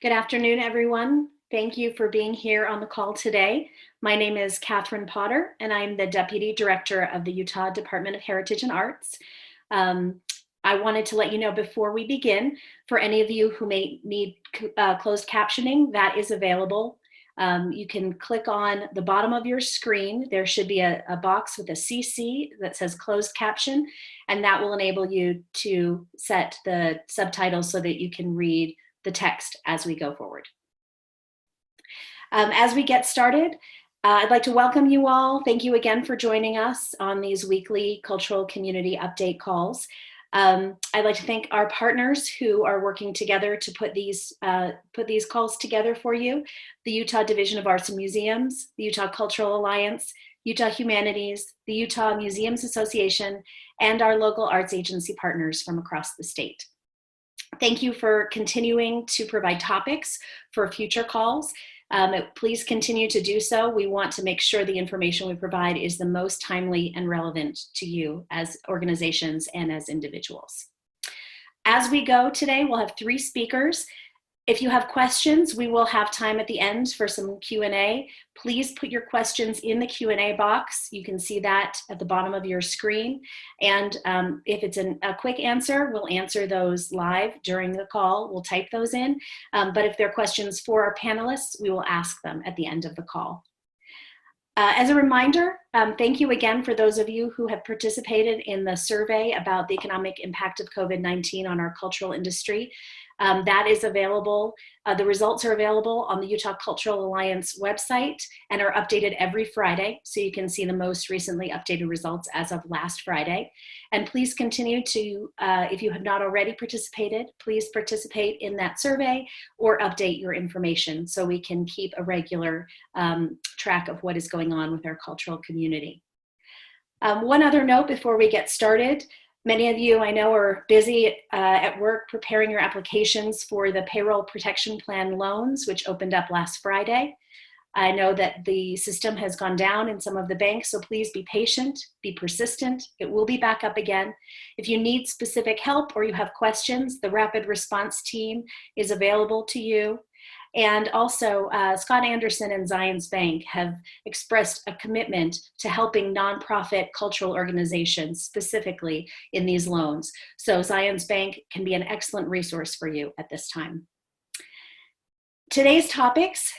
Good afternoon, everyone. Thank you for being here on the call today. My name is Catherine Potter, and I'm the Deputy Director of the Utah Department of Heritage and Arts. I wanted to let you know before we begin, for any of you who may need closed captioning, that is available. You can click on the bottom of your screen. There should be a box with a CC that says closed caption, and that will enable you to set the subtitles so that you can read the text as we go forward. As we get started, I'd like to welcome you all. Thank you again for joining us on these weekly cultural community update calls. I'd like to thank our partners who are working together to put these calls together for you: the Utah Division of Arts and Museums, the Utah Cultural Alliance, Utah Humanities, the Utah Museums Association, and our local arts agency partners from across the state. Thank you for continuing to provide topics for future calls. Please continue to do so. We want to make sure the information we provide is the most timely and relevant to you as organizations and as individuals. As we go today, we'll have 3 speakers. If you have questions, we will have time at the end for some Q&A. Please put your questions in the Q&A box. You can see that at the bottom of your screen. And if it's a quick answer, we'll answer those live during the call. We'll type those in. But if they're questions for our panelists, we will ask them at the end of the call. As a reminder, thank you again for those of you who have participated in the survey about the economic impact of COVID-19 on our cultural industry. That is available. The results are available on the Utah Cultural Alliance website and are updated every Friday, so you can see the most recently updated results as of last Friday. And please continue to, if you have not already participated, please participate in that survey or update your information so we can keep a regular track of what is going on with our cultural community. One other note before we get started. Many of you, I know, are busy at work preparing your applications for the Payroll Protection Plan loans, which opened up last Friday. I know that the system has gone down in some of the banks, so please be patient, be persistent. It will be back up again. If you need specific help or you have questions, the Rapid Response Team is available to you. And also, Scott Anderson and Zions Bank have expressed a commitment to helping nonprofit cultural organizations specifically in these loans. So Zions Bank can be an excellent resource for you at this time. Today's topics,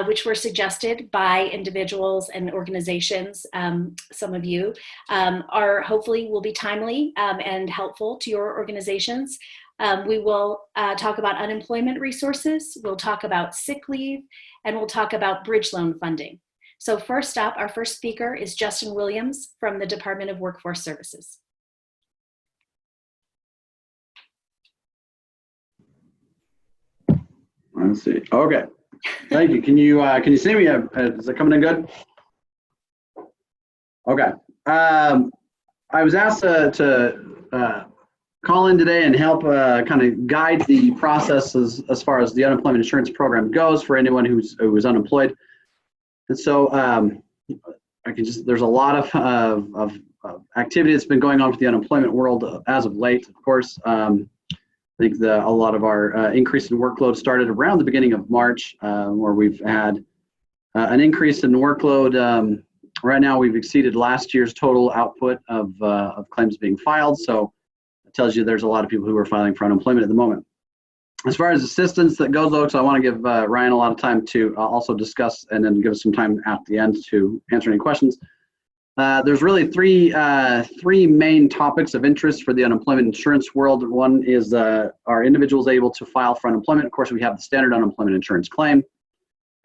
which were suggested by individuals and organizations, some of you, are hopefully will be timely and helpful to your organizations. We will talk about unemployment resources, we'll talk about sick leave, and we'll talk about bridge loan funding. So first up, our first speaker is Justin Williams from the Department of Workforce Services. Let's see. Okay. Thank you. Can you see me? Is it coming in good? Okay. I was asked to call in today and help kind of guide the process as far as the unemployment insurance program goes for anyone who's unemployed. And so there's a lot of activity that's been going on with the unemployment world as of late, of course. I think a lot of our increase in workload started around the beginning of March, where we've had an increase in workload. Right now, we've exceeded last year's total output of claims being filed. So it tells you there's a lot of people who are filing for unemployment at the moment. As far as assistance that goes, though, so I want to give Ryan a lot of time to also discuss and then give us some time at the end to answer any questions. There's really three main topics of interest for the unemployment insurance world. One is are individuals able to file for unemployment? Of course, we have the standard unemployment insurance claim.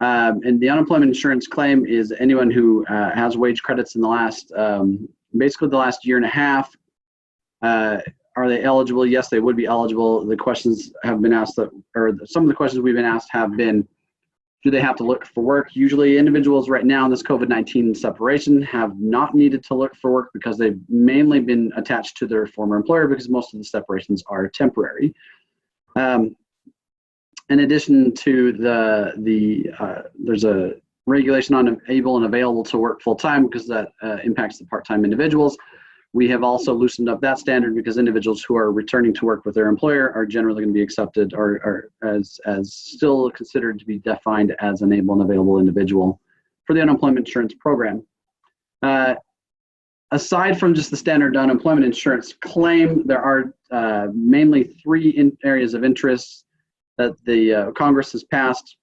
And the unemployment insurance claim is anyone who has wage credits in the last, basically the last year and a half. Are they eligible? Yes, they would be eligible. The questions have been asked, or some of the questions we've been asked have been, do they have to look for work? Usually individuals right now in this COVID-19 separation have not needed to look for work because they've mainly been attached to their former employer because most of the separations are temporary. In addition to there's a regulation on able and available to work full-time because that impacts the part-time individuals. We have also loosened up that standard because individuals who are returning to work with their employer are generally going to be accepted or as still considered to be defined as an able and available individual for the unemployment insurance program. Aside from just the standard unemployment insurance claim, there are mainly three areas of interest that the Congress has passed.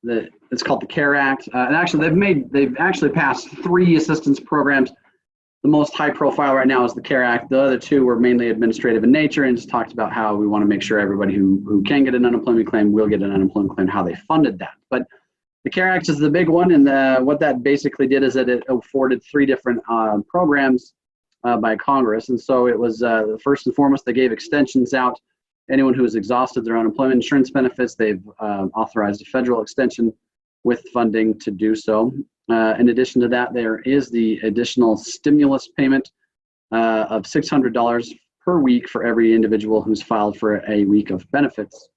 It's called the CARE Act, and actually they've actually passed three assistance programs. The most high profile right now is the CARE Act. The other two were mainly administrative in nature and just talked about how we want to make sure everybody who can get an unemployment claim will get an unemployment claim, how they funded that. But the CARE Act is the big one, and what that basically did is that it afforded three different programs by Congress. And so it was first and foremost, they gave extensions out. Anyone who has exhausted their unemployment insurance benefits, they've authorized a federal extension with funding to do so. In addition to that, there is the additional stimulus payment of $600 per week for every individual who's filed for a week of benefits.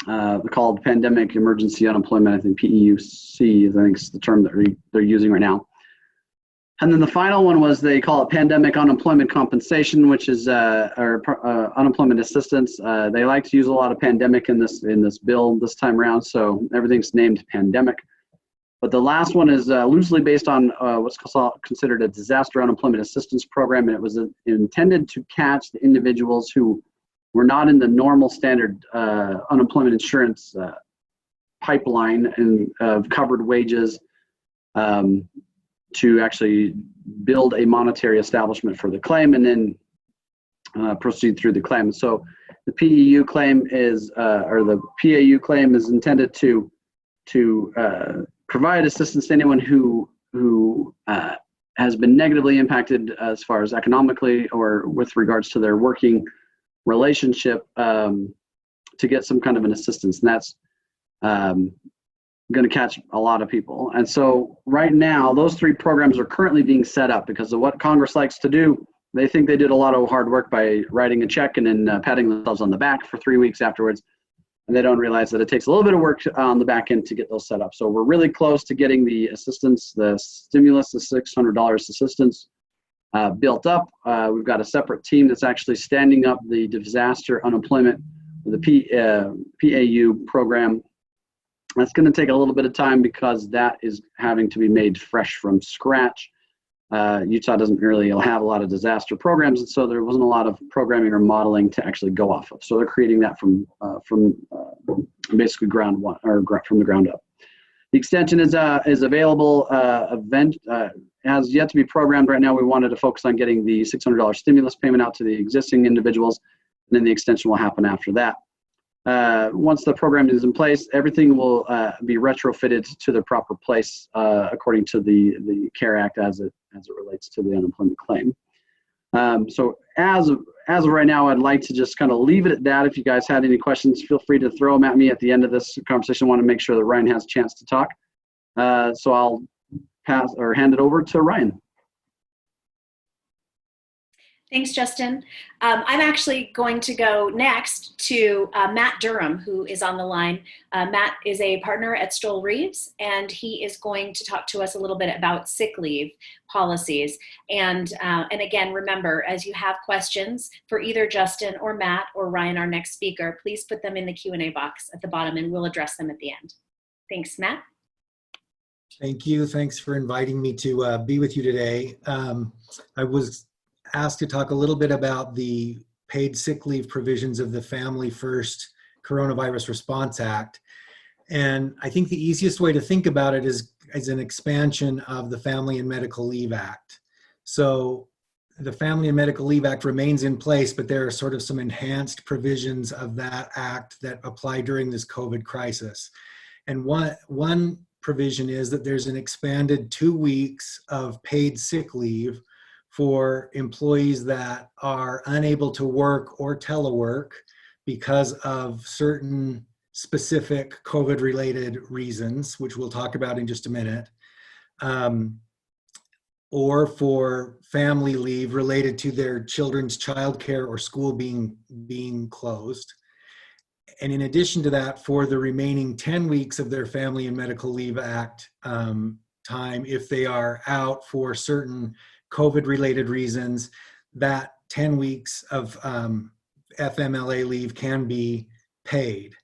Called Pandemic Emergency Unemployment, I think PEUC, I think is the term that they're using right now. And then the final one was, they call it Pandemic Unemployment Compensation, which is unemployment assistance. They like to use a lot of pandemic in this bill this time around, so everything's named pandemic. But the last one is loosely based on what's considered a disaster unemployment assistance program, and it was intended to catch the individuals who were not in the normal standard unemployment insurance pipeline and of covered wages to actually build a monetary establishment for the claim and then proceed through the claim. So the PEU claim is, or the PAU claim is intended to provide assistance to anyone who has been negatively impacted as far as economically or with regards to their working relationship to get some kind of an assistance. And that's going to catch a lot of people. And so right now, those three programs are currently being set up because of what Congress likes to do. They think they did a lot of hard work by writing a check and then patting themselves on the back for 3 weeks afterwards. And they don't realize that it takes a little bit of work on the back end to get those set up. So we're really close to getting the assistance, the stimulus, the $600 assistance built up. We've got a separate team that's actually standing up the disaster unemployment, the PAU program. That's going to take a little bit of time because that is having to be made fresh from scratch. Utah doesn't really have a lot of disaster programs, and so there wasn't a lot of programming or modeling to actually go off of. So they're creating that from basically ground one, or from the ground up. The extension is available. Has yet to be programmed right now. We wanted to focus on getting the $600 stimulus payment out to the existing individuals, and then the extension will happen after that. Once the program is in place, everything will be retrofitted to the proper place according to the CARE Act as it relates to the unemployment claim. So as of right now, I'd like to just kind of leave it at that. If you guys had any questions, feel free to throw them at me at the end of this conversation. I want to make sure that Ryan has a chance to talk. So I'll pass or hand it over to Ryan. Thanks, Justin. I'm actually going to go next to Matt Durham, who is on the line. Matt is a partner at Stoll Reeves, and he is going to talk to us a little bit about sick leave policies. And again, remember, as you have questions for either Justin or Matt or Ryan, our next speaker, please put them in the Q&A box at the bottom, and we'll address them at the end. Thanks, Matt. Thank you. Thanks for inviting me to be with you today. I was asked to talk a little bit about the paid sick leave provisions of the Family First Coronavirus Response Act. And I think the easiest way to think about it is as an expansion of the Family and Medical Leave Act. So the Family and Medical Leave Act remains in place, but there are sort of some enhanced provisions of that act that apply during this COVID crisis. And one provision is that there's an expanded 2 weeks of paid sick leave for employees that are unable to work or telework because of certain specific COVID-related reasons, which we'll talk about in just a minute, or for family leave related to their children's childcare or school being closed. And in addition to that, for the remaining 10 weeks of their Family and Medical Leave Act time if they are out for certain COVID-related reasons. That 10 weeks of FMLA leave can be paid.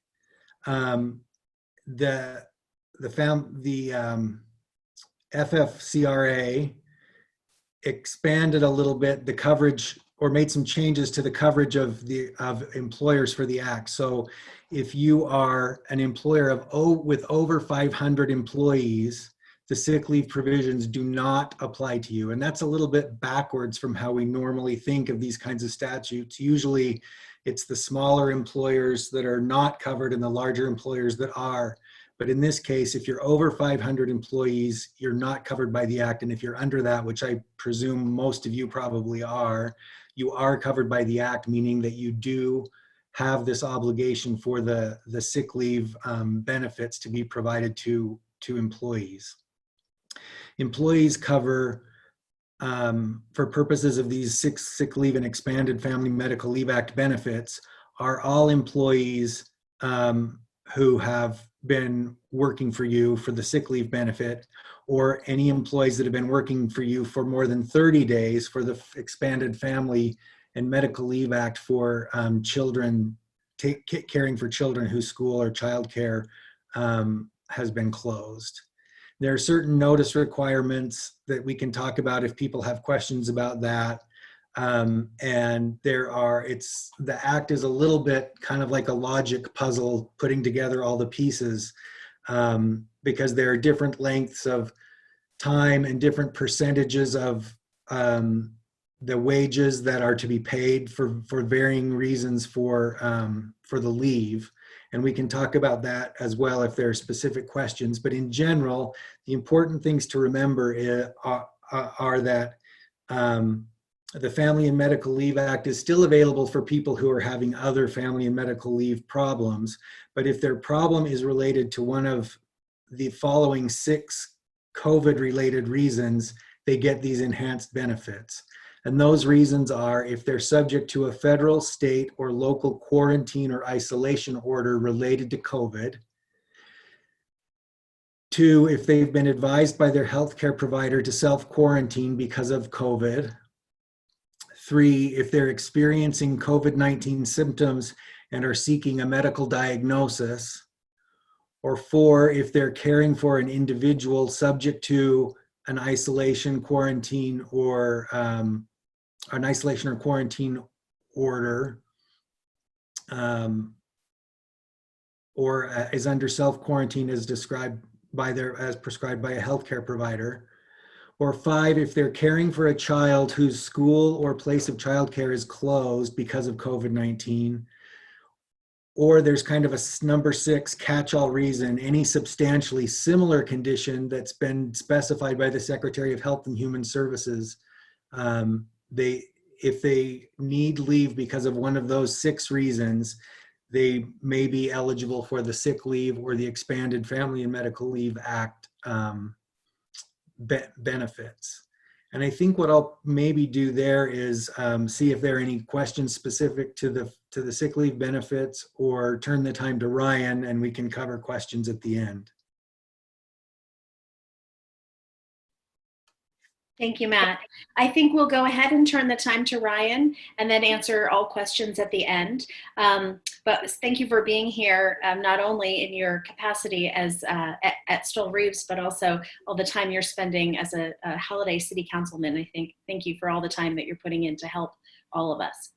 The FFCRA expanded a little bit the coverage, or made some changes to the coverage of employers for the act. So if you are an employer with over 500 employees, the sick leave provisions do not apply to you. And that's a little bit backwards from how we normally think of these kinds of statutes. Usually it's the smaller employers that are not covered and the larger employers that are. But in this case, if you're over 500 employees, you're not covered by the act. And if you're under that, which I presume most of you probably are, you are covered by the act, meaning that you do have this obligation for the sick leave benefits to be provided to employees. Employees cover, for purposes of these sick leave and expanded Family Medical Leave Act benefits, are all employees who have been working for you for the sick leave benefit, or any employees that have been working for you for more than 30 days for the expanded Family and Medical Leave Act for children, caring for children whose school or childcare has been closed. There are certain notice requirements that we can talk about if people have questions about that. And the act is a little bit kind of like a logic puzzle, putting together all the pieces, because there are different lengths of time and different percentages of the wages that are to be paid for varying reasons for the leave. And we can talk about that as well if there are specific questions. But in general, the important things to remember are that the Family and Medical Leave Act is still available for people who are having other family and medical leave problems. But if their problem is related to one of the following 6 COVID-related reasons, they get these enhanced benefits. And those reasons are if they're subject to a federal, state, or local quarantine or isolation order related to COVID. 2, if they've been advised by their healthcare provider to self-quarantine because of COVID. 3, if they're experiencing COVID-19 symptoms and are seeking a medical diagnosis. Or 4, if they're caring for an individual subject to an isolation, quarantine, or an isolation or quarantine order, or is under self-quarantine as prescribed by a healthcare provider. Or 5, if they're caring for a child whose school or place of childcare is closed because of COVID-19. Or there's kind of a number 6 catch-all reason, any substantially similar condition that's been specified by the Secretary of Health and Human Services. If they need leave because of one of those 6 reasons, they may be eligible for the sick leave or the expanded Family and Medical Leave Act benefits. And I think what I'll maybe do there is see if there are any questions specific to the sick leave benefits, or turn the time to Ryan and we can cover questions at the end. Thank you, Matt. I think we'll go ahead and turn the time to Ryan and then answer all questions at the end. But thank you for being here, not only in your capacity as at Stoll Reeves, but also all the time you're spending as a Holiday City Councilman. I think thank you for all the time that you're putting in to help all of us.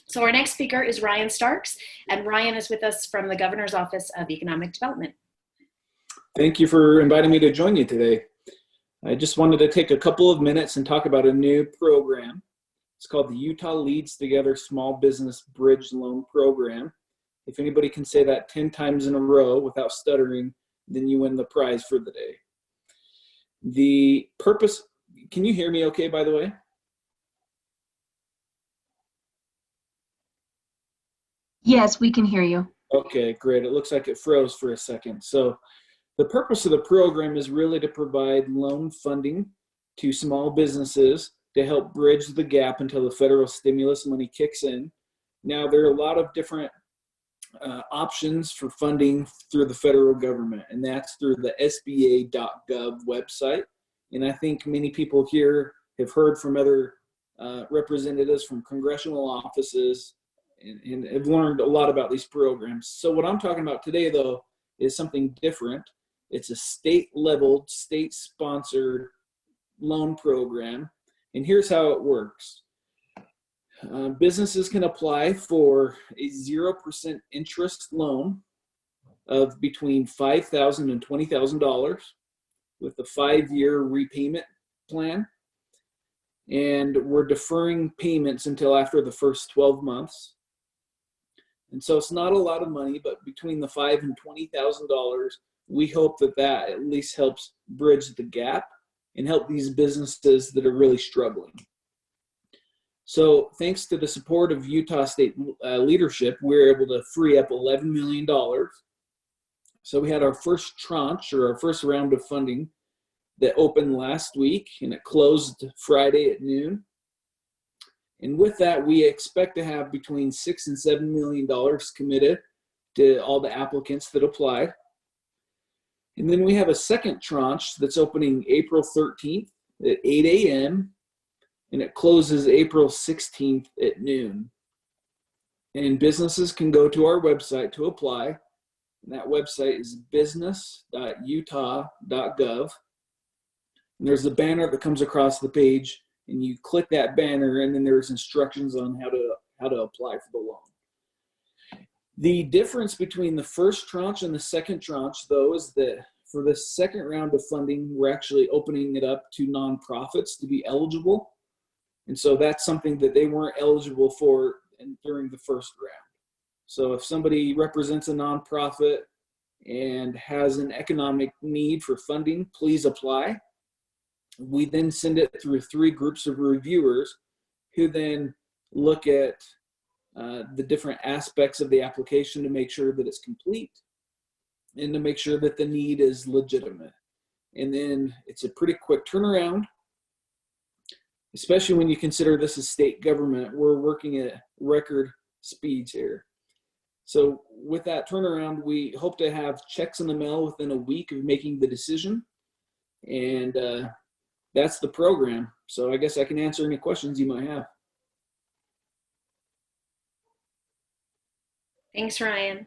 So our next speaker is Ryan Starks, and Ryan is with us from the Governor's Office of Economic Development. Thank you for inviting me to join you today. I just wanted to take a couple of minutes and talk about a new program. It's called the Utah Leads Together Small Business Bridge Loan Program. If anybody can say that 10 times in a row without stuttering, then you win the prize for the day. The purpose, can you hear me okay, by the way? Yes, we can hear you. Okay, great. It looks like it froze for a second. So the purpose of the program is really to provide loan funding to small businesses to help bridge the gap until the federal stimulus money kicks in. Now, there are a lot of different options for funding through the federal government, and that's through the SBA.gov website. And I think many people here have heard from other representatives from congressional offices and have learned a lot about these programs. So what I'm talking about today, though, is something different. It's a state-level, state-sponsored loan program, and here's how it works. Businesses can apply for a 0% interest loan of between $5,000 and $20,000 with a 5-year repayment plan. And we're deferring payments until after the first 12 months. And so it's not a lot of money, but between the $5,000 and $20,000, we hope that that at least helps bridge the gap and help these businesses that are really struggling. So thanks to the support of Utah State leadership, we were able to free up $11 million. So we had our first tranche, or our first round of funding, that opened last week, and it closed Friday at noon. And with that, we expect to have between $6 and $7 million committed to all the applicants that applied. And then we have a second tranche that's opening April 13th at 8 a.m. and it closes April 16th at noon. And businesses can go to our website to apply. And that website is business.utah.gov. And there's a banner that comes across the page, and you click that banner, and then there's instructions on how to apply for the loan. The difference between the first tranche and the second tranche, though, is that for the second round of funding, we're actually opening it up to nonprofits to be eligible. And so that's something that they weren't eligible for during the first round. So if somebody represents a nonprofit and has an economic need for funding, please apply. We then send it through 3 groups of reviewers who then look at the different aspects of the application to make sure that it's complete and to make sure that the need is legitimate. And then it's a pretty quick turnaround, especially when you consider this is state government. We're working at record speeds here. So with that turnaround, we hope to have checks in the mail within a week of making the decision. And that's the program. So I guess I can answer any questions you might have. Thanks, Ryan.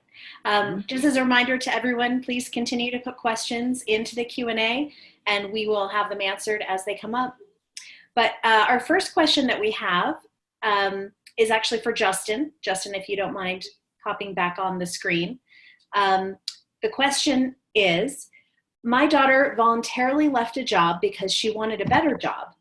Just as a reminder to everyone, please continue to put questions into the Q&A, and we will have them answered as they come up. But our first question that we have is actually for Justin. Justin, if you don't mind popping back on the screen. The question is, my daughter voluntarily left a job because she wanted a better job,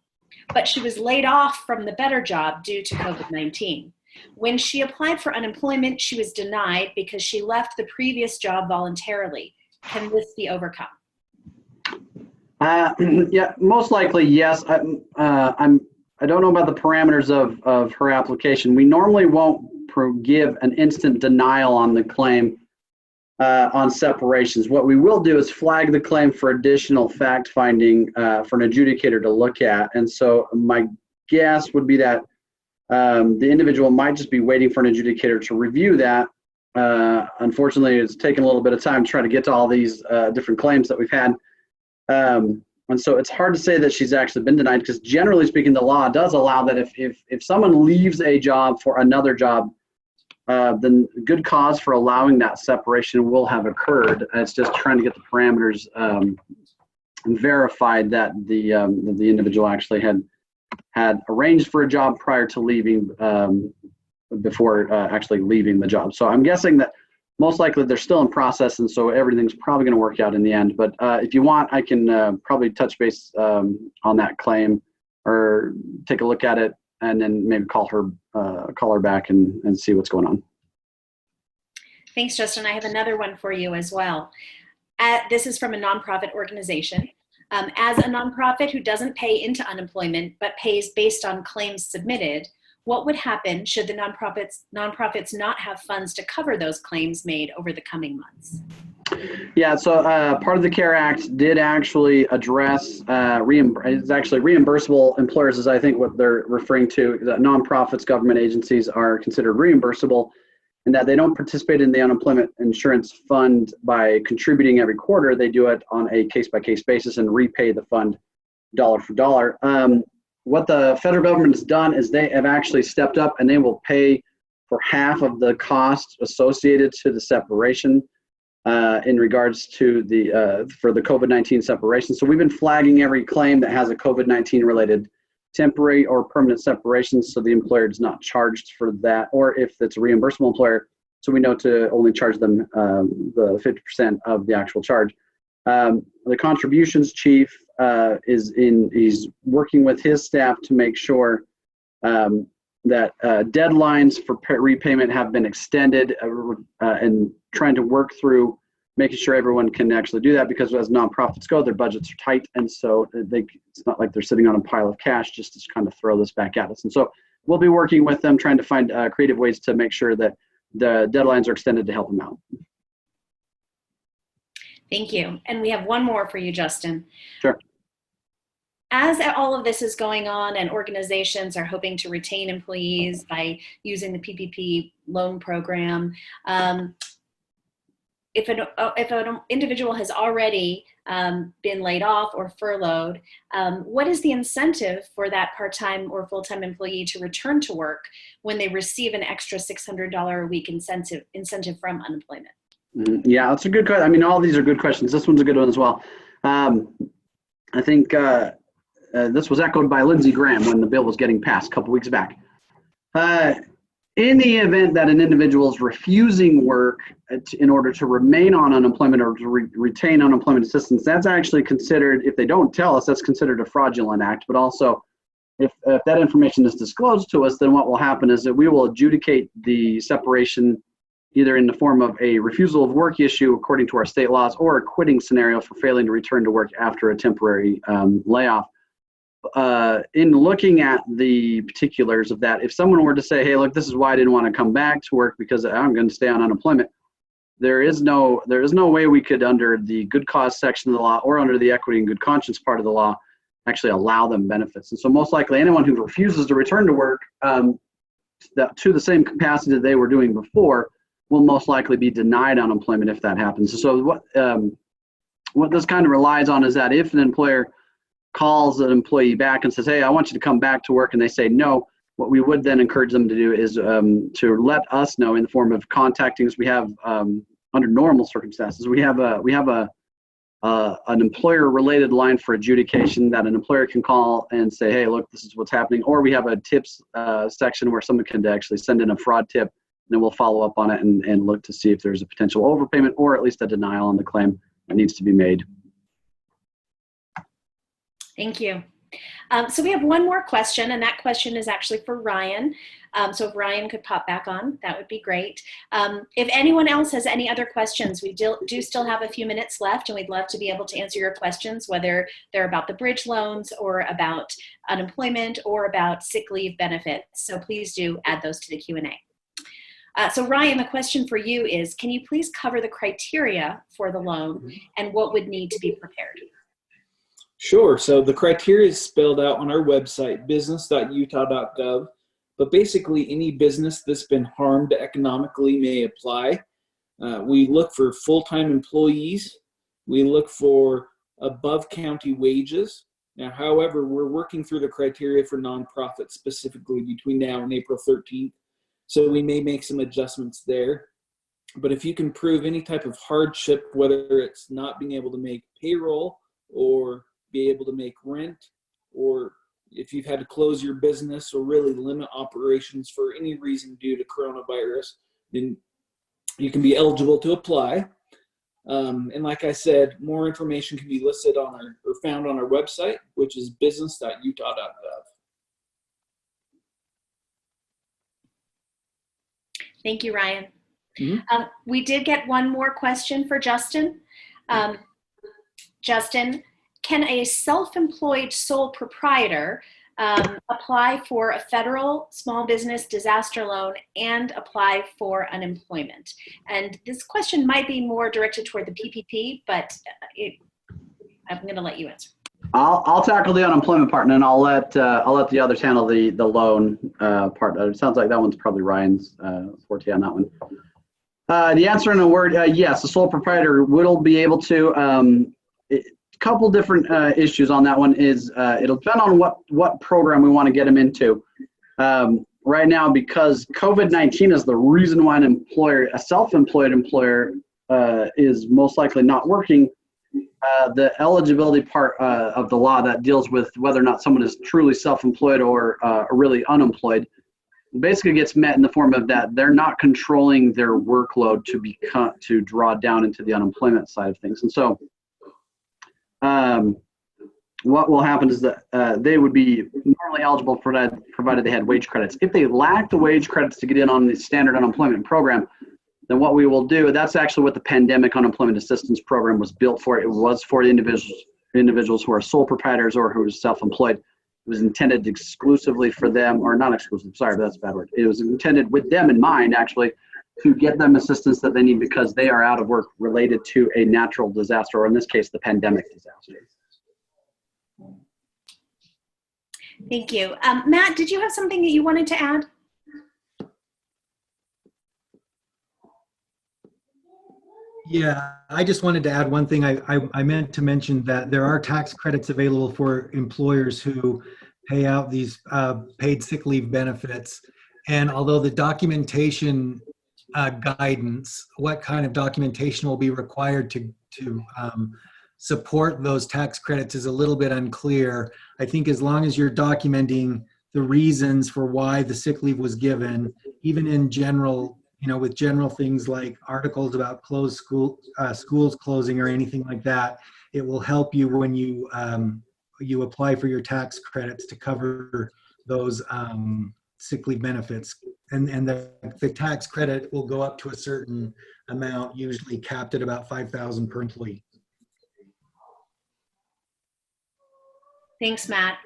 but she was laid off from the better job due to COVID-19. When she applied for unemployment, she was denied because she left the previous job voluntarily. Can this be overcome? Yeah, most likely, yes. I don't know about the parameters of her application. We normally won't give an instant denial on the claim on separations. What we will do is flag the claim for additional fact finding for an adjudicator to look at. And so my guess would be that the individual might just be waiting for an adjudicator to review that. Unfortunately, it's taken a little bit of time to try to get to all these different claims that we've had. And so it's hard to say that she's actually been denied, because generally speaking, the law does allow that if someone leaves a job for another job, then good cause for allowing that separation will have occurred. It's just trying to get the parameters verified that the individual actually had arranged for a job prior to leaving, before actually leaving the job. So I'm guessing that most likely they're still in process, and so everything's probably going to work out in the end. But if you want, I can probably touch base on that claim, or take a look at it, and then maybe call her back and see what's going on. Thanks, Justin. I have another one for you as well. This is from a nonprofit organization. As a nonprofit who doesn't pay into unemployment but pays based on claims submitted, what would happen should the nonprofits not have funds to cover those claims made over the coming months? Yeah, so part of the CARE Act did actually address it's actually reimbursable employers, is I think what they're referring to. That nonprofits, government agencies are considered reimbursable. and that they don't participate in the unemployment insurance fund by contributing every quarter. They do it on a case-by-case basis and repay the fund dollar for dollar. What the federal government has done is they have actually stepped up and they will pay for half of the costs associated to the separation in regards to for the COVID-19 separation. So we've been flagging every claim that has a COVID-19 related temporary or permanent separation, so the employer is not charged for that, or if it's a reimbursable employer, so we know to only charge them the 50% of the actual charge. The contributions chief he's working with his staff to make sure that deadlines for repayment have been extended, and trying to work through making sure everyone can actually do that, because as nonprofits go, their budgets are tight, and so it's not like they're sitting on a pile of cash just to kind of throw this back at us. And so we'll be working with them, trying to find creative ways to make sure that the deadlines are extended to help them out. Thank you. And we have one more for you, Justin. Sure. As all of this is going on and organizations are hoping to retain employees by using the PPP loan program, if an individual has already been laid off or furloughed, what is the incentive for that part-time or full-time employee to return to work when they receive an extra $600 a week incentive from unemployment? Yeah, that's a good question. I mean, all these are good questions. This one's a good one as well. I think this was echoed by Lindsey Graham when the bill was getting passed a couple weeks back. In the event that an individual is refusing work in order to remain on unemployment or to retain unemployment assistance, that's actually considered, if they don't tell us, that's considered a fraudulent act. But also, if that information is disclosed to us, then what will happen is that we will adjudicate the separation either in the form of a refusal of work issue according to our state laws, or a quitting scenario for failing to return to work after a temporary layoff. In looking at the particulars of that, if someone were to say, hey, look, this is why I didn't want to come back to work because I'm going to stay on unemployment, there is no way we could, under the good cause section of the law or under the equity and good conscience part of the law, actually allow them benefits. And so most likely anyone who refuses to return to work to the same capacity that they were doing before will most likely be denied unemployment if that happens. So what this kind of relies on is that if an employer calls an employee back and says, hey, I want you to come back to work, and they say no, what we would then encourage them to do is to let us know in the form of contacting us. We have, under normal circumstances, we have an employer-related line for adjudication that an employer can call and say, hey, look, this is what's happening. Or we have a tips section where someone can actually send in a fraud tip, and then we'll follow up on it and look to see if there's a potential overpayment or at least a denial on the claim that needs to be made. Thank you. So we have one more question, and that question is actually for Ryan. So if Ryan could pop back on, that would be great. If anyone else has any other questions, we do still have a few minutes left, and we'd love to be able to answer your questions, whether they're about the bridge loans or about unemployment or about sick leave benefits. So please do add those to the Q&A. So Ryan, the question for you is, can you please cover the criteria for the loan and what would need to be prepared? Sure. So the criteria is spelled out on our website, business.utah.gov. But basically, any business that's been harmed economically may apply. We look for full-time employees. We look for above county wages. Now, however, we're working through the criteria for nonprofits specifically between now and April 13th. So we may make some adjustments there. But if you can prove any type of hardship, whether it's not being able to make payroll or be able to make rent, or if you've had to close your business or really limit operations for any reason due to coronavirus, then you can be eligible to apply. And like I said, more information can be listed on or found on our website, which is business.utah.gov. Thank you, Ryan. Mm-hmm. We did get one more question for Justin. Justin, can a self-employed sole proprietor apply for a federal small business disaster loan and apply for unemployment? And this question might be more directed toward the PPP, but I'm going to let you answer. I'll tackle the unemployment part, and then I'll let the others handle the loan part. It sounds like that one's probably Ryan's forte on that one. The answer in a word, yes, the sole proprietor will be able to. Couple different issues on that one is it'll depend on what program we want to get them into. Right now, because COVID-19 is the reason why a self-employed employer is most likely not working. The eligibility part of the law that deals with whether or not someone is truly self-employed or really unemployed basically gets met in the form of that they're not controlling their workload to draw down into the unemployment side of things. And so what will happen is that they would be normally eligible provided they had wage credits. If they lack the wage credits to get in on the standard unemployment program, then what we will do, that's actually what the pandemic unemployment assistance program was built for. It was for the individuals who are sole proprietors or who are self-employed. It was intended exclusively for them, or not exclusive, sorry, that's a bad word. It was intended with them in mind, actually, to get them assistance that they need because they are out of work related to a natural disaster, or in this case, the pandemic disaster. Thank you. Matt, did you have something that you wanted to add? Yeah, I just wanted to add one thing. I meant to mention that there are tax credits available for employers who pay out these paid sick leave benefits. And although the documentation guidance, what kind of documentation will be required to support those tax credits is a little bit unclear. I think as long as you're documenting the reasons for why the sick leave was given, even in general, with general things like articles about schools closing or anything like that, it will help you when you apply for your tax credits to cover those sick leave benefits. And the tax credit will go up to a certain amount, usually capped at about $5,000 per employee. Thanks, Matt.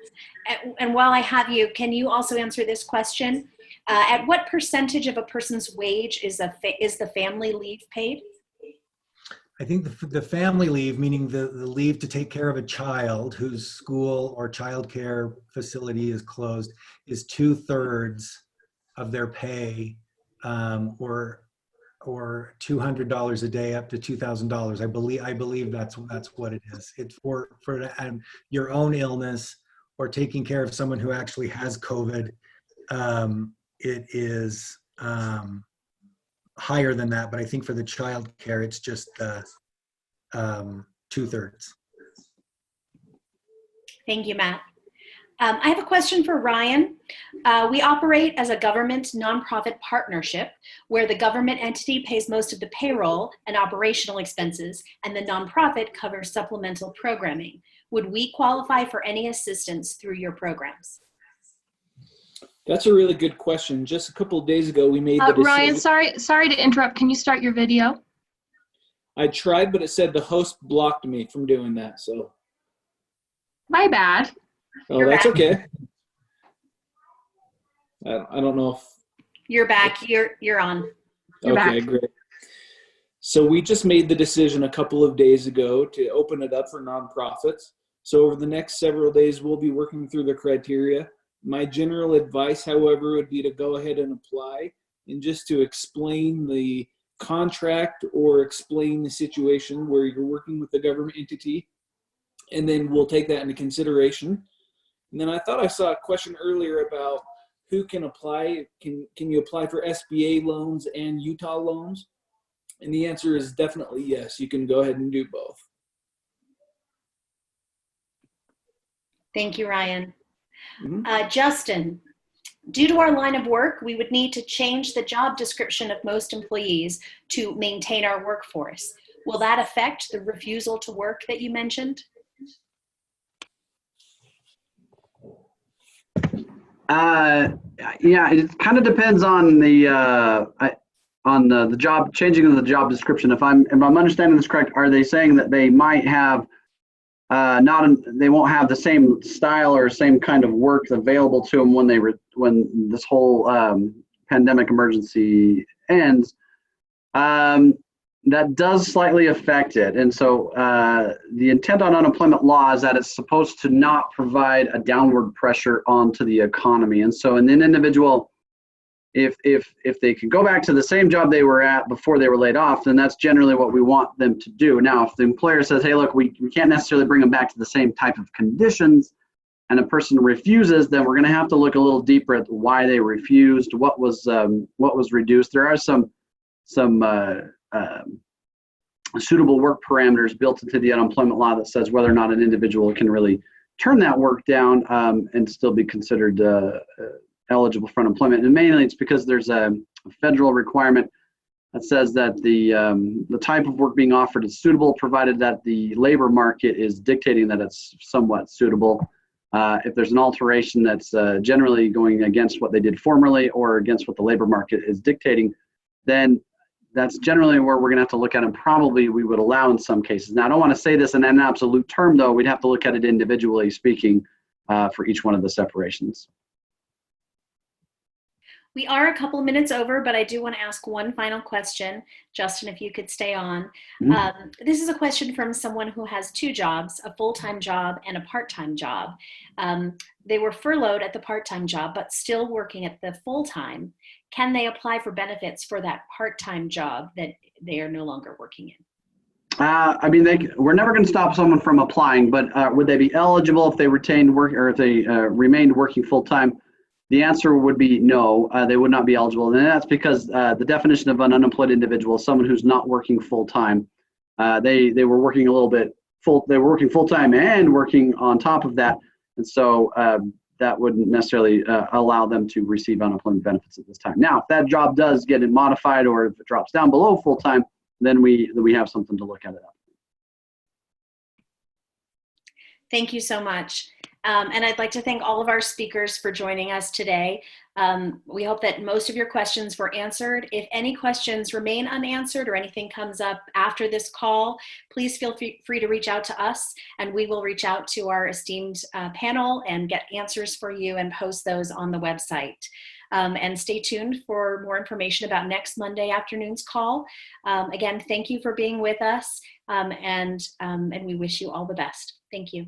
And while I have you, can you also answer this question? At what percentage of a person's wage is the family leave paid? I think the family leave, meaning the leave to take care of a child whose school or childcare facility is closed, is 2/3 of their pay, or $200 a day up to $2,000. I believe that's what it is. It's for your own illness or taking care of someone who actually has COVID. It is higher than that, but I think for the child care, it's just 2/3. Thank you, Matt. I have a question for Ryan. We operate as a government nonprofit partnership where the government entity pays most of the payroll and operational expenses, and the nonprofit covers supplemental programming. Would we qualify for any assistance through your programs? That's a really good question. Just a couple of days ago, we made the decision. Ryan, sorry to interrupt. Can you start your video? I tried, but it said the host blocked me from doing that. So. My bad. Oh, You're that's back. okay. I don't know if. You're back. You're on. You're Okay, back. great. So we just made the decision a couple of days ago to open it up for nonprofits. So over the next several days, we'll be working through the criteria. My general advice, however, would be to go ahead and apply and just to explain the contract or explain the situation where you're working with the government entity, and then we'll take that into consideration. And then I thought I saw a question earlier about who can apply. Can you apply for SBA loans and Utah loans? And the answer is definitely yes. You can go ahead and do both. Thank you, Ryan. Mm-hmm. Justin, due to our line of work, we would need to change the job description of most employees to maintain our workforce. Will that affect the refusal to work that you mentioned? Yeah, it kind of depends on the job, changing of the job description. If I'm understanding this correct, are they saying that they might have they won't have the same style or same kind of work available to them when this whole pandemic emergency ends? That that does slightly affect it. And so the intent on unemployment law is that it's supposed to not provide a downward pressure onto the economy. And so in an individual, if they can go back to the same job they were at before they were laid off, then that's generally what we want them to do. Now, if the employer says, hey, look, we can't necessarily bring them back to the same type of conditions, and a person refuses, then we're going to have to look a little deeper at why they refused, what was reduced. There are some suitable work parameters built into the unemployment law that says whether or not an individual can really turn that work down and still be considered eligible for unemployment. And mainly it's because there's a federal requirement that says that the type of work being offered is suitable, provided that the labor market is dictating that it's somewhat suitable. If there's an alteration that's generally going against what they did formerly or against what the labor market is dictating, then that's generally where we're going to have to look at, and probably we would allow in some cases. Now, I don't want to say this in an absolute term, though. We'd have to look at it individually speaking for each one of the separations. We are a couple minutes over, but I do want to ask one final question. Justin, if you could stay on. This is a question from someone who has two jobs, a full-time job and a part-time job. They were furloughed at the part-time job, but still working at the full-time. Can they apply for benefits for that part-time job that they are no longer working in? I mean, we're never going to stop someone from applying, but would they be eligible if they retained work, or if they remained working full-time? The answer would be no, they would not be eligible. And that's because the definition of an unemployed individual is someone who's not working full-time. They were working a little bit they were working full-time and working on top of that. And so that wouldn't necessarily allow them to receive unemployment benefits at this time. Now, if that job does get modified, or if it drops down below full-time, then we have something to look at it up. Thank you so much. And I'd like to thank all of our speakers for joining us today. We hope that most of your questions were answered. If any questions remain unanswered or anything comes up after this call, please feel free to reach out to us, and we will reach out to our esteemed panel and get answers for you and post those on the website. And stay tuned for more information about next Monday afternoon's call. Again, thank you for being with us, and we wish you all the best. Thank you.